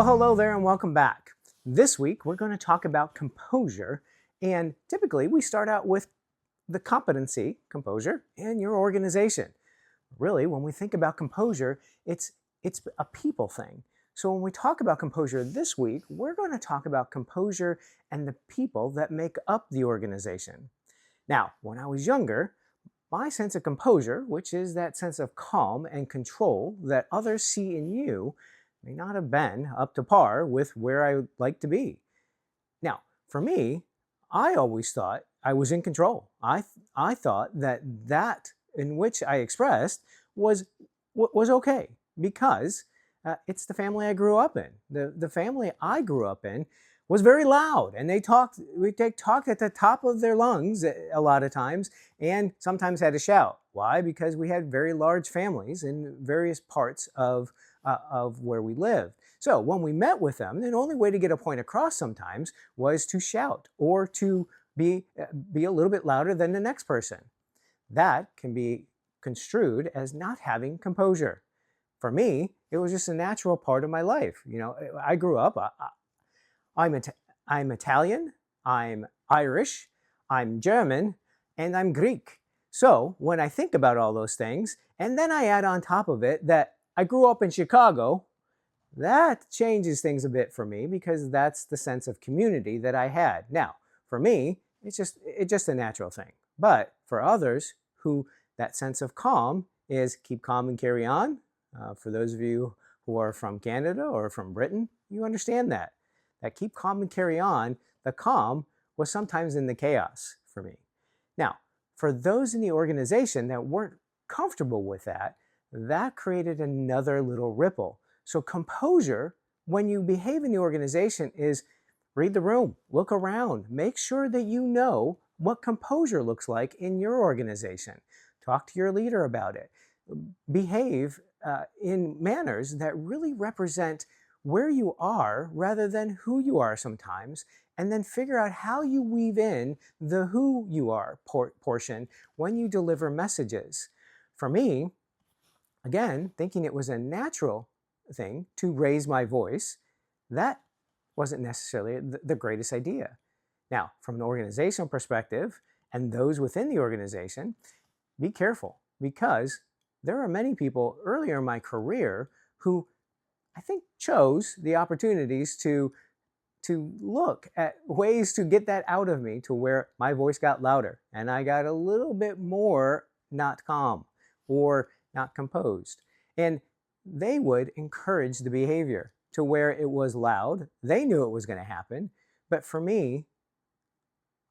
Well, hello there and welcome back. This week we're going to talk about composure, and typically we start out with the competency, composure, in your organization. Really, when we think about composure, it's a people thing. So when we talk about composure this week, we're going to talk about composure and the people that make up the organization. Now, when I was younger, my sense of composure, which is that sense of calm and control that others see in you, may not have been up to par with where I would like to be. Now, for me, I always thought I was in control. I thought that in which I expressed was okay because it's the family I grew up in. The family I grew up in was very loud, and they talked at the top of their lungs a lot of times, and sometimes had to shout. Why? Because we had very large families in various parts of where we lived. So when we met with them, the only way to get a point across sometimes was to shout or to be a little bit louder than the next person. That can be construed as not having composure. For me, it was just a natural part of my life. You know, I grew up, I'm Italian, I'm Irish, I'm German, and I'm Greek. So when I think about all those things, and then I add on top of it that I grew up in Chicago, that changes things a bit for me because that's the sense of community that I had. Now, for me, it's just a natural thing. But for others who that sense of calm is keep calm and carry on, for those of you who are from Canada or from Britain, you understand that. That keep calm and carry on, the calm was sometimes in the chaos for me. Now, for those in the organization that weren't comfortable with that, that created another little ripple. So composure, when you behave in the organization, is read the room, look around, make sure that you know what composure looks like in your organization. Talk to your leader about it. Behave in manners that really represent where you are rather than who you are sometimes, and then figure out how you weave in the who you are portion when you deliver messages. For me, again, thinking it was a natural thing to raise my voice, that wasn't necessarily the greatest idea. Now, from an organizational perspective, and those within the organization, be careful, because there are many people earlier in my career who I think chose the opportunities to look at ways to get that out of me to where my voice got louder and I got a little bit more not calm or not composed. And they would encourage the behavior to where it was loud. They knew it was going to happen. But for me,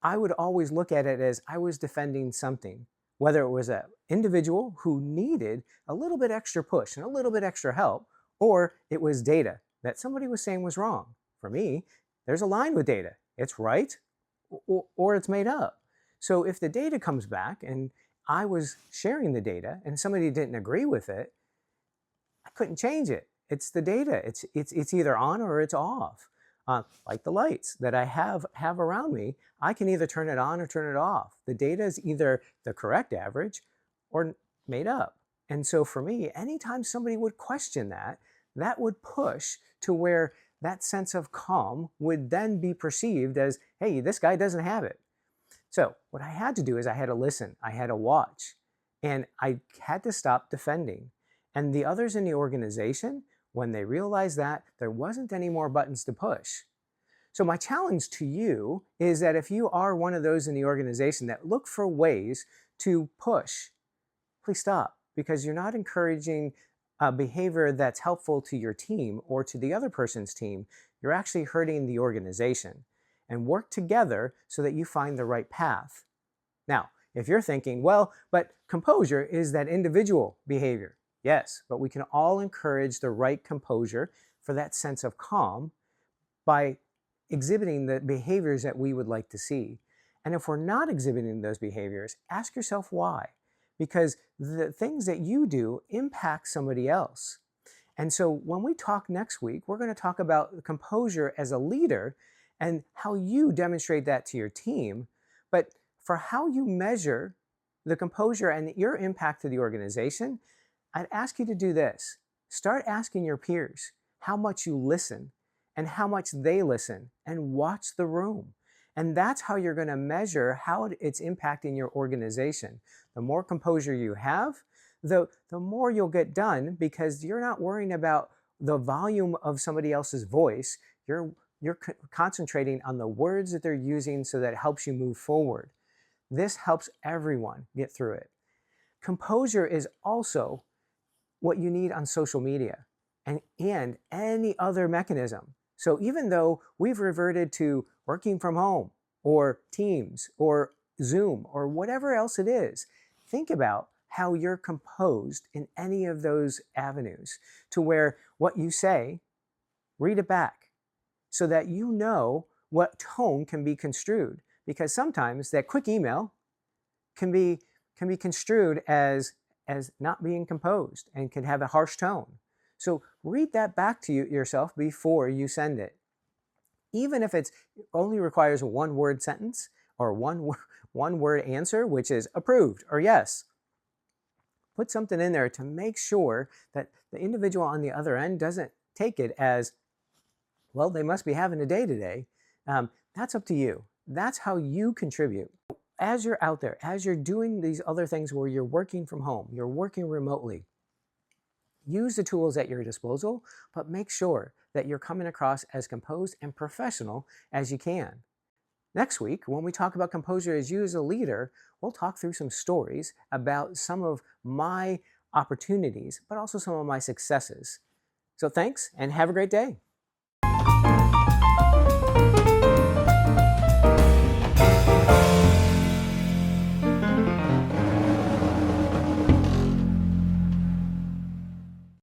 I would always look at it as I was defending something, whether it was an individual who needed a little bit extra push and a little bit extra help, or it was data that somebody was saying was wrong. For me, there's a line with data. It's right or it's made up. So if the data comes back and I was sharing the data and somebody didn't agree with it, I couldn't change it. It's the data. It's either on or it's off. Like the lights that I have around me, I can either turn it on or turn it off. The data is either the correct average or made up. And so for me, anytime somebody would question that, that would push to where that sense of calm would then be perceived as, hey, this guy doesn't have it. So what I had to do is I had to listen, I had to watch, and I had to stop defending. And the others in the organization, when they realized that, there wasn't any more buttons to push. So my challenge to you is that if you are one of those in the organization that look for ways to push, please stop, because you're not encouraging a behavior that's helpful to your team or to the other person's team. You're actually hurting the organization. And work together so that you find the right path. Now, if you're thinking, well, but composure is that individual behavior. Yes, but we can all encourage the right composure for that sense of calm by exhibiting the behaviors that we would like to see. And if we're not exhibiting those behaviors, ask yourself why. Because the things that you do impact somebody else. And so when we talk next week, we're going to talk about composure as a leader and how you demonstrate that to your team. But for how you measure the composure and your impact to the organization, I'd ask you to do this. Start asking your peers how much you listen and how much they listen and watch the room. And that's how you're going to measure how it's impacting your organization. The more composure you have, the more you'll get done, because you're not worrying about the volume of somebody else's voice. You're concentrating on the words that they're using, so that it helps you move forward. This helps everyone get through it. Composure is also what you need on social media and any other mechanism. So even though we've reverted to working from home or Teams or Zoom or whatever else it is, think about how you're composed in any of those avenues, to where what you say, read it back, so that you know what tone can be construed. Because sometimes that quick email can be construed as not being composed and can have a harsh tone. So read that back to yourself before you send it. Even if it only requires a one-word sentence or one-word answer, which is approved or yes, put something in there to make sure that the individual on the other end doesn't take it as, well, they must be having a day today. That's up to you. That's how you contribute. As you're out there, as you're doing these other things where you're working from home, you're working remotely, use the tools at your disposal, but make sure that you're coming across as composed and professional as you can. Next week, when we talk about composure as you as a leader, we'll talk through some stories about some of my opportunities, but also some of my successes. So thanks, and have a great day.